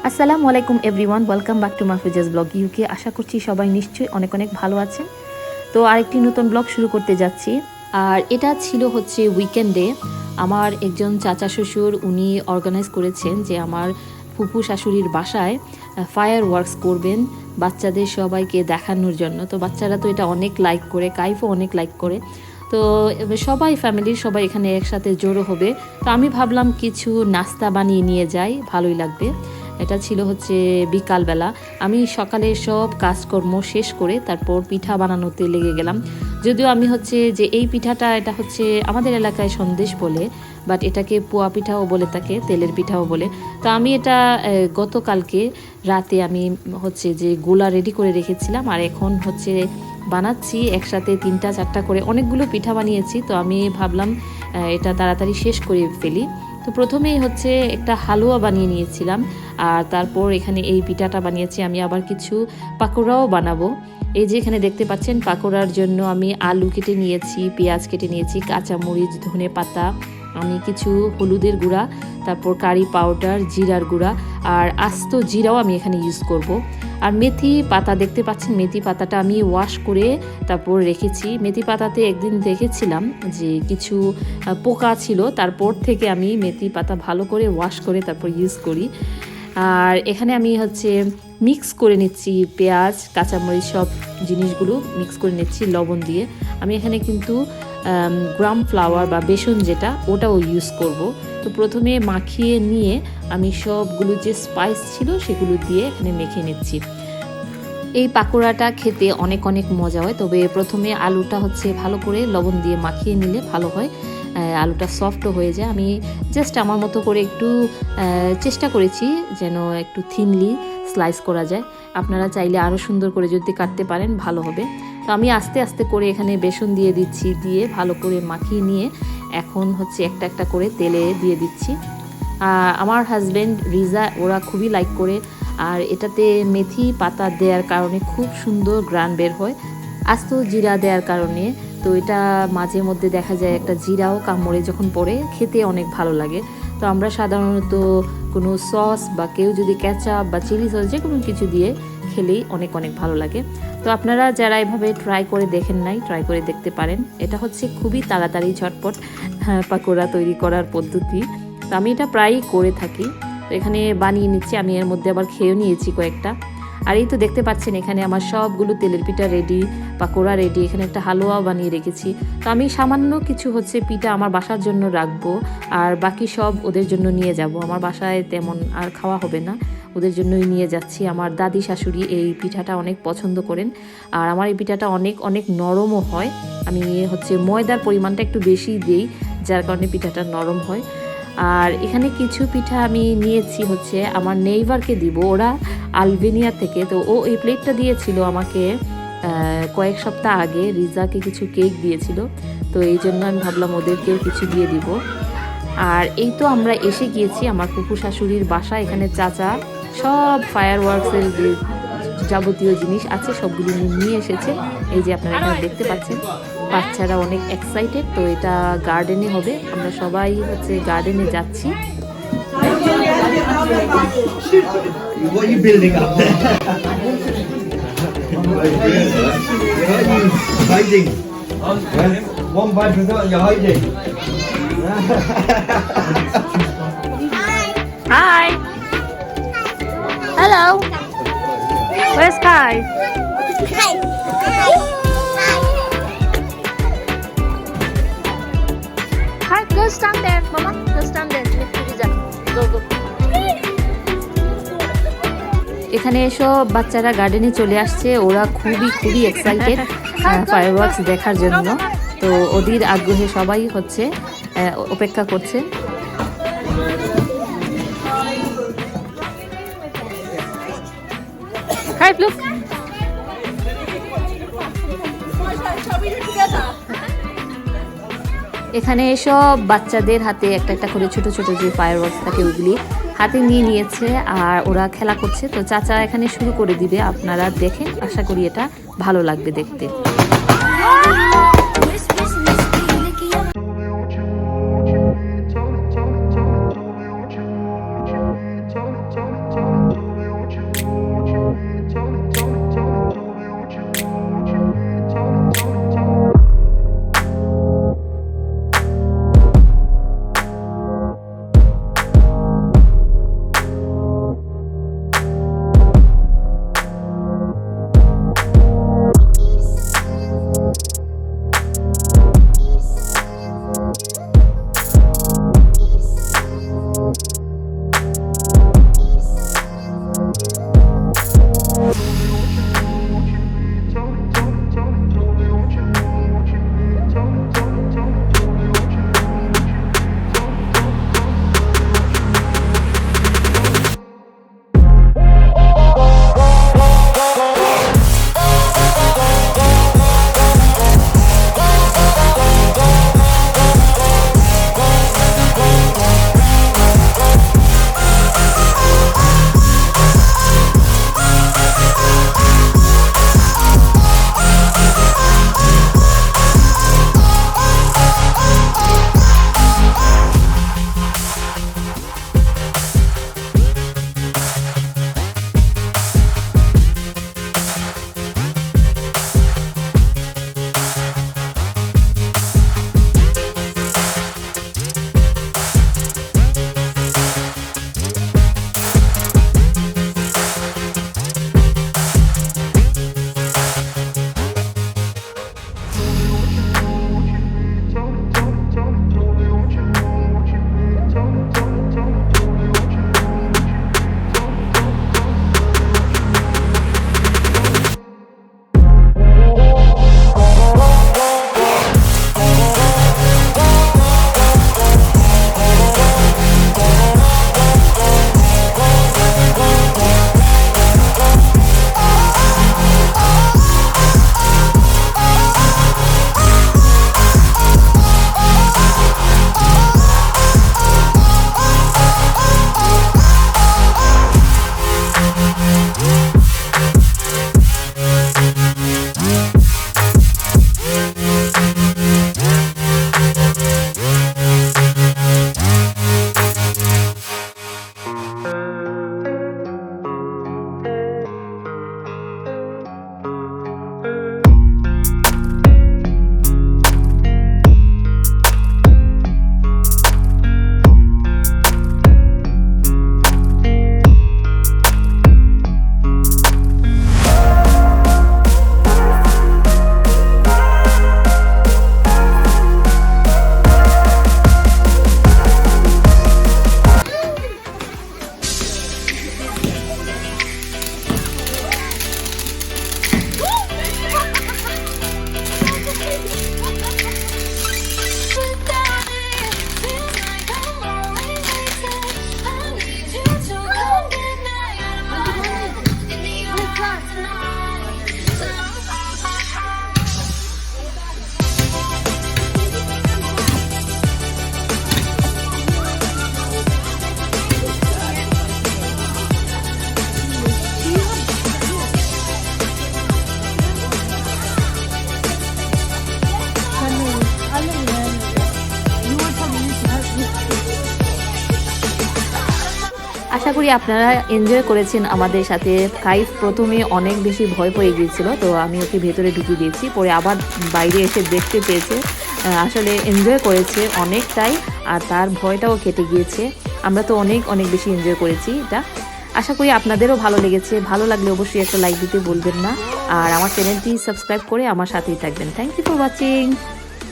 আসসালামু আলাইকুম everyone, welcome back to Mahfuza's blog UK. আশা করছি সবাই নিশ্চয়ই অনেক অনেক ভালো আছেন। তো আরেকটি নতুন ব্লগ শুরু করতে যাচ্ছি। আর এটা ছিল হচ্ছে উইকেন্ডে। আমার একজন চাচা শ্বশুর উনি অর্গানাইজ করেছেন যে আমার ফুপু শাশুড়ির বাসায় ফায়ার ওয়ার্কস করবেন বাচ্চাদের সবাইকে দেখানোর জন্য। তো বাচ্চারা তো এটা অনেক লাইক করে, কাইফও অনেক লাইক করে। তো সবাই ফ্যামিলির সবাই এখানে একসাথে জড়ো হবে। তো আমি ভাবলাম কিছু নাস্তা বানিয়ে নিয়ে যাই, ভালোই লাগবে। এটা ছিল হচ্ছে বিকালবেলা। আমি সকালে সব কাজকর্ম শেষ করে তারপর পিঠা বানানোতে লেগে গেলাম। যদিও আমি হচ্ছে যে এই পিঠাটা এটা হচ্ছে আমাদের এলাকায় সন্দেশ বলে, বাট এটাকে পোয়া পিঠাও বলে থাকে, তেলের পিঠাও বলে। তো আমি এটা গতকালকে রাতে আমি হচ্ছে যে গোলা রেডি করে রেখেছিলাম, আর এখন হচ্ছে বানাচ্ছি একসাথে 3-4টা করে অনেকগুলো পিঠা বানিয়েছি। তো আমি ভাবলাম এটা তাড়াতাড়ি শেষ করে ফেলি। তো প্রথমেই হচ্ছে একটা হালুয়া বানিয়ে নিয়েছিলাম, আর তারপর এখানে এই পিঠাটা বানিয়েছি। আমি আবার কিছু পাকোড়াও বানাবো। এই যে এখানে দেখতে পাচ্ছেন পাকোড়ার জন্য আমি আলু কেটে নিয়েছি, পেঁয়াজ কেটে নিয়েছি, কাঁচামরিচ, ধনে পাতা, আমি কিছু হলুদের গুঁড়া, তারপর কারি পাউডার, জিরার গুঁড়া, আর আস্ত জিরাও আমি এখানে ইউজ করব। আর মেথি পাতা দেখতে পাচ্ছেন, মেথি পাতাটা আমি ওয়াশ করে তারপর রেখেছি। মেথি পাতাতে একদিন দেখেছিলাম যে কিছু পোকা ছিল, তারপর থেকে আমি মেথি পাতা ভালো করে ওয়াশ করে তারপর ইউজ করি। আর এখানে আমি হচ্ছে মিক্স করে নিচ্ছি পেঁয়াজ, কাঁচামরিচ, সব জিনিসগুলো মিক্স করে নিচ্ছি লবণ দিয়ে। আমি এখানে কিন্তু গ্রাম ফ্লাওয়ার বা বেসন যেটা ওটাও ইউজ করব। তো প্রথমে মাখিয়ে নিয়ে আমি সবগুলো যে স্পাইস ছিল সেগুলো দিয়ে এখানে মেখে নিচ্ছি। এই পাকোড়াটা খেতে অনেক অনেক মজা হয়, তবে প্রথমে আলুটা হচ্ছে ভালো করে লবণ দিয়ে মাখিয়ে নিলে ভালো হয়, আলুটা সফটও হয়ে যায়। আমি জাস্ট আমার মতো করে একটু চেষ্টা করেছি যেন একটু থিনলি স্লাইস করা যায়। আপনারা চাইলে আরও সুন্দর করে যদি কাটতে পারেন ভালো হবে। তো আমি আস্তে আস্তে করে এখানে বেসন দিয়ে দিচ্ছি, দিয়ে ভালো করে মাখিয়ে নিয়ে এখন হচ্ছে একটা একটা করে তেলে দিয়ে দিচ্ছি। আমার হাজব্যান্ড রিজা ওরা খুবই লাইক করে, আর এটাতে মেথি পাতা দেওয়ার কারণে খুব সুন্দর গ্রান বের হয়, আস্ত জিরা দেওয়ার কারণে। তো এটা মাঝে মধ্যে দেখা যায় একটা জিরাও কামড়ে যখন পড়ে খেতে অনেক ভালো লাগে। তো আমরা সাধারণত কোনো সস বা কেউ যদি কেচাপ বা চিলি সস যে কোনো কিছু দিয়ে খেলেই অনেক অনেক ভালো লাগে। তো আপনারা যারা এভাবে ট্রাই করে দেখেন নাই, ট্রাই করে দেখতে পারেন। এটা হচ্ছে খুবই তাড়াতাড়ি ঝটপট পাকোড়া তৈরি করার পদ্ধতি। তো আমি এটা প্রায়ই করে থাকি। তো এখানে বানিয়ে নিচ্ছি, আমি এর মধ্যে আবার খেয়েও নিয়েছি কয়েকটা। আর এই তো দেখতে পাচ্ছেন এখানে আমার সবগুলো তেলের পিঠা রেডি, পাকোড়া রেডি, এখানে একটা হালুয়াও বানিয়ে রেখেছি। তো আমি সামান্য কিছু হচ্ছে পিঠা আমার বাসার জন্য রাখবো, আর বাকি সব ওদের জন্য নিয়ে যাব। আমার বাসায় তেমন আর খাওয়া হবে না, ওদের জন্যই নিয়ে যাচ্ছি। আমার দাদি শাশুড়ি এই পিঠাটা অনেক পছন্দ করেন, আর আমার এই পিঠাটা অনেক অনেক নরমও হয়। আমি হচ্ছে ময়দার পরিমাণটা একটু বেশি দিই, যার কারণে পিঠাটা নরম হয়। আর এখানে কিছু পিঠা আমি নিয়েছি হচ্ছে আমার নেইবারকে দিব, ওরা আলবেনিয়া থেকে। তো ও এই প্লেটটা দিয়েছিল আমাকে কয়েক সপ্তাহ আগে, রিজাকে কিছু কেক দিয়েছিল। তো এই জন্য আমি ভাবলাম ওদেরকেও কিছু দিয়ে দিব। আর এই তো আমরা এসে গিয়েছি আমার ফুপু শাশুড়ির বাসা। এখানে চাচা সব ফায়ার ওয়ার্কসের যে যাবতীয় জিনিস আছে সবগুলো নিয়ে এসেছে। এই যে আপনারা এখানে দেখতে পাচ্ছেন, বাচ্চারা অনেক এক্সাইটেড। তো এটা গার্ডেনে হবে, আমরা সবাই হচ্ছে গার্ডেনে যাচ্ছি। What are you building up there? Hiding. One bite without you're hiding. Hi. Hello. Where's Kai? Hi, go stand there, Mama. Go stand there. Go, go. এখানে এসব বাচ্চারা গার্ডেনে চলে আসছে, ওরা খুবই খুবই এক্সাইটেড ফায়ারওয়ার্কস দেখার জন্য। তো ওদের আগ্রহে সবাই হচ্ছে অপেক্ষা করছে। হাই লুক, এখানে সব বাচ্চাদের হাতে একটা একটা করে ছোট ছোট যে ফায়ারওয়ার্কস থাকে ওগুলি হাতে নিয়ে নিয়েছে, আর ওরা খেলা করছে। তো চাচা এখানে শুরু করে দিবে, আপনারা দেখেন, আশা করি এটা ভালো লাগবে দেখতে। আশা করি আপনারা এনজয় করেছেন আমাদের সাথে। কাইফ প্রথমে অনেক বেশি ভয় পেয়ে গিয়েছিল, তো আমি ওকে ভেতরে ঢুকিয়ে দিয়েছি, পরে আবার বাইরে এসে দেখতে পেয়েছে। আসলে এনজয় করেছে অনেকটাই, আর তার ভয়টাও কেটে গিয়েছে। আমরা তো অনেক অনেক বেশি এনজয় করেছি এটা। আশা করি আপনাদেরও ভালো লেগেছে। ভালো লাগলে অবশ্যই একটা লাইক দিতে ভুলবেন না, আর আমার চ্যানেলটি সাবস্ক্রাইব করে আমার সাথেই থাকবেন। Thank you for watching.